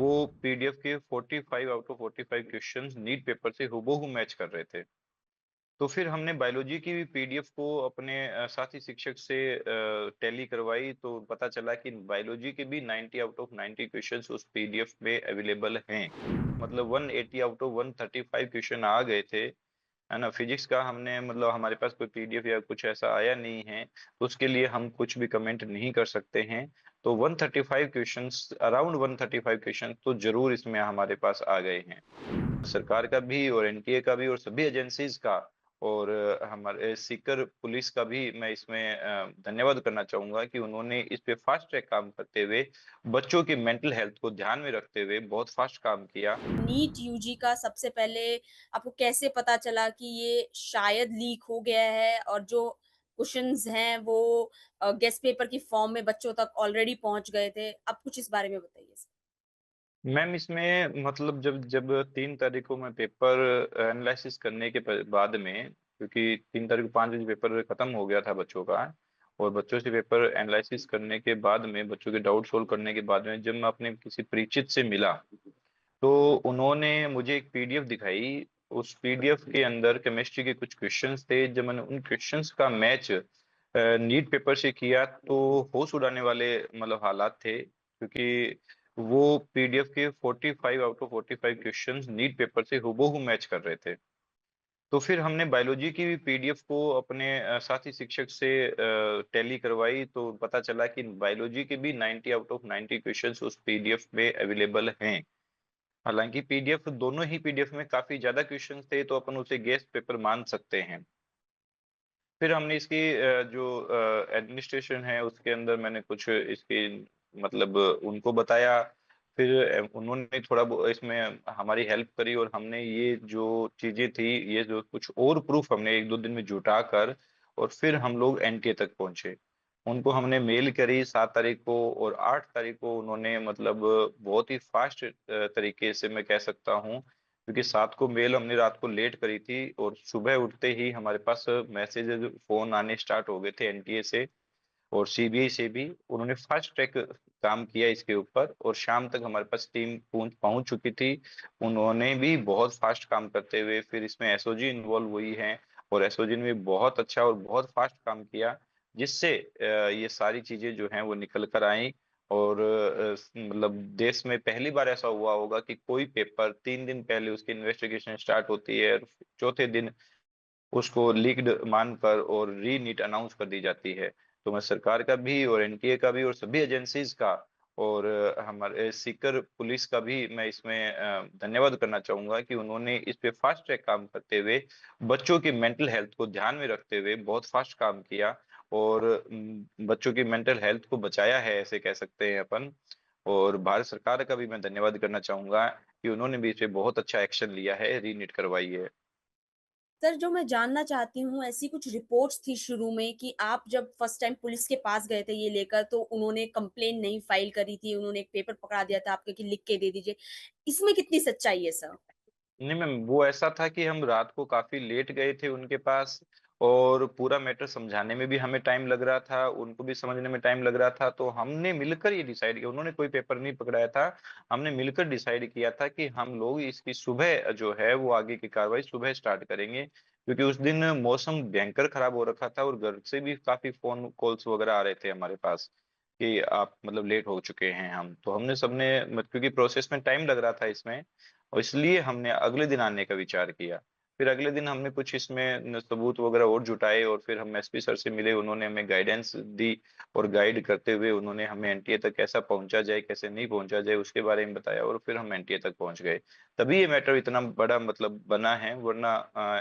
वो पीडीएफ के 45 out of 45 questions NEET paper से हूबहू मैच कर रहे थे। तो फिर हमने बायोलॉजी की भी पीडीएफ को अपने साथी शिक्षक से टैली करवाई, तो पता चला कि बायोलॉजी के भी 90 आउट ऑफ 90 क्वेश्चंस उस पीडीएफ में अवेलेबल हैं। मतलब 180 आउट ऑफ 135 क्वेश्चन आ गए थे, है ना? फिजिक्स का हमने मतलब हमारे पास कोई पीडीएफ या कुछ ऐसा आया नहीं है, तो उसके लिए हम कुछ भी कमेंट नहीं कर सकते हैं। तो 135 क्वेश्चंस, अराउंड 135 क्वेश्चन तो ज़रूर इसमें हमारे पास आ गए हैं। सरकार का भी और एनटीए का भी और सभी एजेंसीज का और हमारे सीकर पुलिस का भी मैं इसमें धन्यवाद करना चाहूँगा कि उन्होंने इस पे फास्ट ट्रैक काम करते हुए, बच्चों की मेंटल हेल्थ को ध्यान में रखते हुए बहुत फास्ट काम किया। नीट यूजी का सबसे पहले आपको कैसे पता चला कि ये शायद लीक हो गया है और जो क्वेश्चंस हैं वो गेस्ट पेपर की फॉर्म में बच्चों तक ऑलरेडी पहुंच गए थे? आप कुछ इस बारे में बताइए सर। मैम इसमें मतलब जब जब 3 तारीख को मैं पेपर एनालिसिस करने के बाद में, क्योंकि 3 तारीख को 5 बजे पेपर खत्म हो गया था बच्चों का, और बच्चों से पेपर एनालिसिस करने के बाद में, बच्चों के डाउट सोल्व करने के बाद में जब मैं अपने किसी परिचित से मिला, तो उन्होंने मुझे एक पीडीएफ दिखाई। उस पीडीएफ के अंदर केमिस्ट्री के कुछ क्वेश्चंस थे। जब मैंने उन क्वेश्चंस का मैच नीट पेपर से किया, तो होश उड़ाने वाले मतलब हालात थे, क्योंकि वो पीडीएफ के 45 out of 45 questions NEET paper से हूबहू मैच कर रहे थे। तो फिर हमने बायोलॉजी की भी पीडीएफ को अपने साथी शिक्षक से टैली करवाई, तो पता चला कि बायोलॉजी के भी 90 आउट ऑफ 90 क्वेश्चंस उस पीडीएफ में अवेलेबल हैं। हालाँकि पीडीएफ, दोनों ही पीडीएफ में काफ़ी ज़्यादा क्वेश्चंस थे, तो अपन उसे गेस पेपर मान सकते हैं। फिर हमने इसकी जो एडमिनिस्ट्रेशन है उसके अंदर मैंने कुछ इसकी मतलब उनको बताया। फिर उन्होंने थोड़ा इसमें हमारी हेल्प करी, और हमने ये जो चीज़ें थी, ये जो कुछ और प्रूफ हमने 1-2 दिन में जुटा कर, और फिर हम लोग एनटीए तक पहुँचे। उनको हमने मेल करी 7 तारीख को, और 8 तारीख को उन्होंने मतलब बहुत ही फ़ास्ट तरीके से मैं कह सकता हूँ, क्योंकि 7 को मेल हमने रात को लेट करी थी, और सुबह उठते ही हमारे पास मैसेजेज़, फ़ोन आने स्टार्ट हो गए थे एनटीए से और सीबीआई से भी। उन्होंने फ़ास्ट ट्रैक काम किया इसके ऊपर, और शाम तक हमारे पास टीम पहुँच पहुँच चुकी थी। उन्होंने भी बहुत फ़ास्ट काम करते हुए फिर इसमें एसओजी इन्वॉल्व हुई है, और एसओजी ने भी बहुत अच्छा और बहुत फ़ास्ट काम किया, जिससे ये सारी चीज़ें जो हैं वो निकल कर आईं। और मतलब देश में पहली बार ऐसा हुआ होगा कि कोई पेपर 3 दिन पहले उसकी इन्वेस्टिगेशन स्टार्ट होती है, और चौथे दिन उसको लीक्ड मानकर और रीनीट अनाउंस कर दी जाती है। तो मैं सरकार का भी और एनटीए का भी और सभी एजेंसीज़ का और हमारे सीकर पुलिस का भी मैं इसमें धन्यवाद करना चाहूँगा कि उन्होंने इस पे फ़ास्ट ट्रैक काम करते हुए, बच्चों की मेंटल हेल्थ को ध्यान में रखते हुए बहुत फ़ास्ट काम किया, और बच्चों की मेंटल हेल्थ को बचाया है, ऐसे कह सकते हैं अपन। और भारत सरकार का भी मैं धन्यवाद करना चाहूँगा कि उन्होंने भी इस पे बहुत अच्छा एक्शन लिया है, रीनीट करवाई है। सर, जो मैं जानना चाहती हूँ, ऐसी कुछ रिपोर्ट्स थी शुरू में कि आप जब फर्स्ट टाइम पुलिस के पास गए थे ये लेकर, तो उन्होंने कंप्लेन नहीं फाइल करी थी, उन्होंने एक पेपर पकड़ा दिया था आपको कि लिख के दे दीजिए। इसमें कितनी सच्चाई है सर? नहीं मैम, वो ऐसा था कि हम रात को काफ़ी लेट गए थे उनके पास, और पूरा मैटर समझाने में भी हमें टाइम लग रहा था, उनको भी समझने में टाइम लग रहा था। तो हमने मिलकर ये डिसाइड किया, उन्होंने कोई पेपर नहीं पकड़ाया था, हमने मिलकर डिसाइड किया था कि हम लोग इसकी सुबह जो है वो आगे की कार्रवाई सुबह स्टार्ट करेंगे। क्योंकि उस दिन मौसम भयंकर खराब हो रखा था, और घर से भी काफ़ी फ़ोन कॉल्स वगैरह आ रहे थे हमारे पास कि आप मतलब लेट हो चुके हैं हम। तो हमने सबने क्योंकि प्रोसेस में टाइम लग रहा था इसमें, और इसलिए हमने अगले दिन आने का विचार किया। फिर अगले दिन हमने कुछ इसमें सबूत वगैरह और जुटाए, और फिर हम एसपी सर से मिले, उन्होंने हमें गाइडेंस दी, और गाइड करते हुए उन्होंने हमें एनटीए तक कैसा पहुँचा जाए, कैसे नहीं पहुँचा जाए, उसके बारे में बताया, और फिर हम एनटीए तक पहुँच गए। तभी ये मैटर इतना बड़ा मतलब बना है, वरना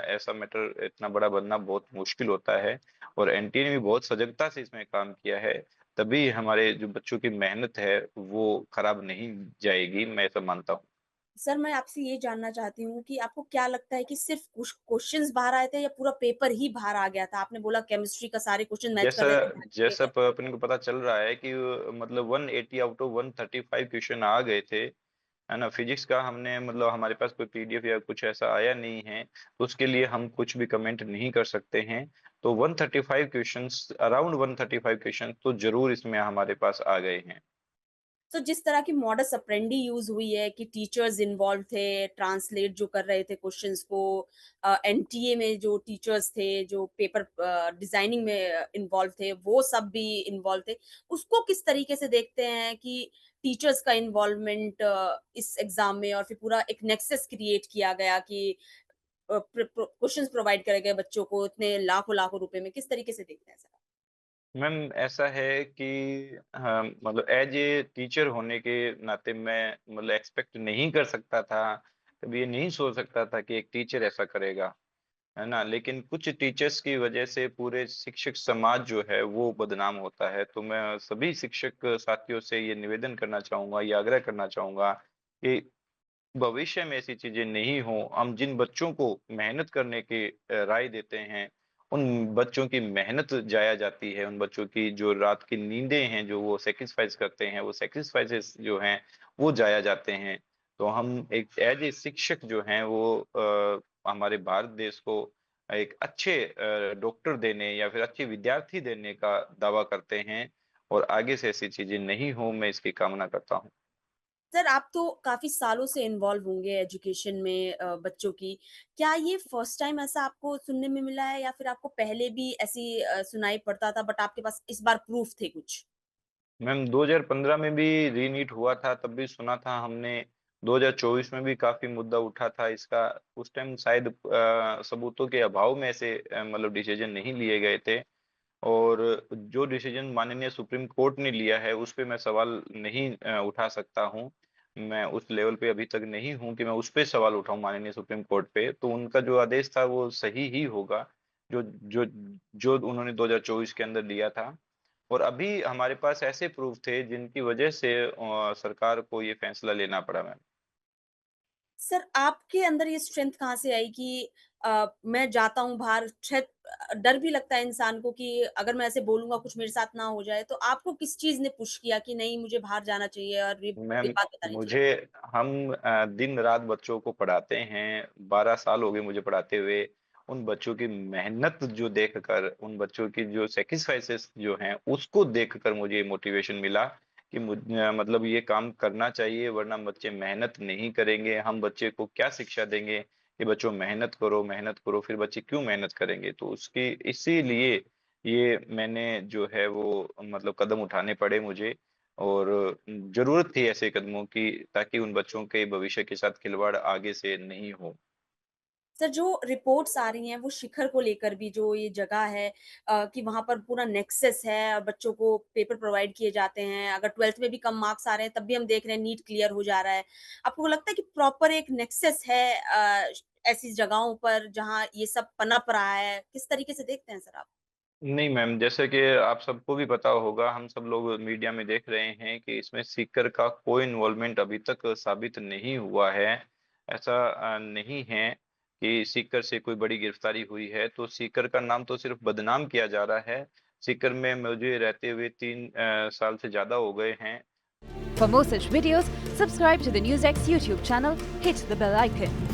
ऐसा मैटर इतना बड़ा बनना बहुत मुश्किल होता है, और एनटीए ने भी बहुत सजगता से इसमें काम किया है। तभी हमारे जो बच्चों की मेहनत है, वो खराब नहीं जाएगी, मैं ऐसा मानता हूँ। सर, मैं आपसे ये जानना चाहती हूँ कि आपको क्या लगता है कि सिर्फ़ कुछ क्वेश्चंस बाहर आए थे या पूरा पेपर ही बाहर आ गया था? आपने बोला केमिस्ट्री का सारे क्वेश्चन मैच जैसा कर रहे थे मैथ जैसा के। अपने को पता चल रहा है कि मतलब 180 आउट ऑफ 135 क्वेश्चन आ गए थे, है ना? फिजिक्स का हमने मतलब हमारे पास कोई पीडीएफ या कुछ ऐसा आया नहीं है, तो उसके लिए हम कुछ भी कमेंट नहीं कर सकते हैं। तो 135 क्वेश्चंस, अराउंड 135 क्वेश्चन तो ज़रूर इसमें हमारे पास आ गए हैं। तो जिस तरह की मॉडस ऑपरेंडी यूज़ हुई है कि टीचर्स इन्वॉल्व थे, ट्रांसलेट जो कर रहे थे क्वेश्चंस को एनटीए में जो टीचर्स थे, जो पेपर डिज़ाइनिंग में इन्वॉल्व थे, वो सब भी इन्वॉल्व थे। उसको किस तरीके से देखते हैं कि टीचर्स का इन्वॉल्वमेंट इस एग्ज़ाम में और फिर पूरा एक नेक्सस क्रिएट किया गया कि क्वेश्चंस प्रोवाइड करे गए बच्चों को इतने लाखों-लाखों रुपए में, किस तरीके से देखते हैं सर? मैम ऐसा है कि हाँ, मतलब एज ए टीचर होने के नाते मैं मतलब एक्सपेक्ट नहीं कर सकता था, कभी ये नहीं सोच सकता था कि एक टीचर ऐसा करेगा, है ना? लेकिन कुछ टीचर्स की वजह से पूरे शिक्षक समाज जो है वो बदनाम होता है। तो मैं सभी शिक्षक साथियों से ये निवेदन करना चाहूँगा, ये आग्रह करना चाहूँगा कि भविष्य में ऐसी चीज़ें नहीं हों, हम जिन बच्चों को मेहनत करने की राय देते हैं, उन बच्चों की मेहनत जाया जाती है, उन बच्चों की जो रात की नींदें हैं, जो वो सैक्रिफ़ाइस करते हैं, वो सैक्रिफ़ाइसेस जो हैं, वो जाया जाते हैं। तो हम एक एज़ ए शिक्षक जो हैं वो हमारे भारत देश को एक अच्छे डॉक्टर देने या फिर अच्छे विद्यार्थी देने का दावा करते हैं और आगे से ऐसी चीज़ें नहीं हों, मैं इसकी कामना करता हूँ। सर, आप तो काफ़ी सालों से इन्वॉल्व होंगे एजुकेशन में बच्चों की। क्या ये फर्स्ट टाइम ऐसा आपको सुनने में मिला है या फिर आपको पहले भी ऐसी सुनाई पड़ता था बट आपके पास इस बार प्रूफ थे कुछ? मैम 2015 में भी रीनीट हुआ था, तब भी सुना था हमने। 2024 में भी काफ़ी मुद्दा उठा था इसका। उस टाइम शायद सबूतों के अभाव में ऐसे मतलब डिसीज़न नहीं लिए गए थे और जो डिसीज़न माननीय सुप्रीम कोर्ट ने लिया है, उस पे मैं सवाल नहीं उठा सकता हूँ। मैं उस लेवल पे अभी तक नहीं हूँ कि मैं उस पे सवाल उठाऊँ माननीय सुप्रीम कोर्ट पे। तो उनका जो आदेश था, वो सही ही होगा, जो जो जो उन्होंने 2024 के अंदर लिया था। और अभी हमारे पास ऐसे प्रूफ़ थे जिनकी वजह से सरकार को ये फैसला लेना पड़ा मैम। सर, आपके अंदर ये स्ट्रेंथ कहाँ से आई कि मैं जाता हूँ बाहर शायद डर भी लगता है इंसान को कि अगर मैं ऐसे बोलूँगा कुछ मेरे साथ ना हो जाए, तो आपको किस चीज़ ने पुश किया कि नहीं मुझे बाहर जाना चाहिए और ये मैम बात बतानी चाहिए? मुझे हम दिन-रात बच्चों को पढ़ाते हैं, 12 साल हो गए मुझे पढ़ाते हुए। उन बच्चों की मेहनत जो देखकर, उन बच्चों की जो सैक्रिफ़ाइसेस जो हैं, उसको देखकर मुझे मोटिवेशन मिला कि मतलब ये काम करना चाहिए वरना बच्चे मेहनत नहीं करेंगे। हम बच्चे को क्या शिक्षा देंगे कि बच्चों मेहनत करो, फिर बच्चे क्यों मेहनत करेंगे? तो उसकी इसीलिए ये मैंने जो है वो मतलब कदम उठाने पड़े मुझे और ज़रूरत थी ऐसे कदमों की ताकि उन बच्चों के भविष्य के साथ खिलवाड़ आगे से नहीं हो। सर, जो रिपोर्ट्स आ रही हैं, वो शिखर को लेकर भी जो ये जगह है कि वहाँ पर पूरा नेक्सस है और बच्चों को पेपर प्रोवाइड किए जाते हैं। अगर 12th में भी कम मार्क्स आ रहे हैं, तब भी हम देख रहे हैं नीट क्लियर हो जा रहा है। आपको लगता है कि प्रॉपर एक नेक्सस है ऐसी जगहों पर जहाँ ये सब पनप रहा है? किस तरीके से देखते हैं सर आप? नहीं मैम, जैसे कि आप सबको भी पता होगा, हम सब लोग मीडिया में देख रहे हैं कि इसमें सीकर का कोई इन्वॉल्वमेंट अभी तक साबित नहीं हुआ है। ऐसा नहीं है कि सीकर से कोई बड़ी गिरफ्तारी हुई है, तो सीकर का नाम तो सिर्फ़ बदनाम किया जा रहा है। सीकर में मुझे रहते हुए 3 साल से ज़्यादा हो गए हैं। For more such videos, subscribe to the NewsX YouTube channel, hit the bell icon.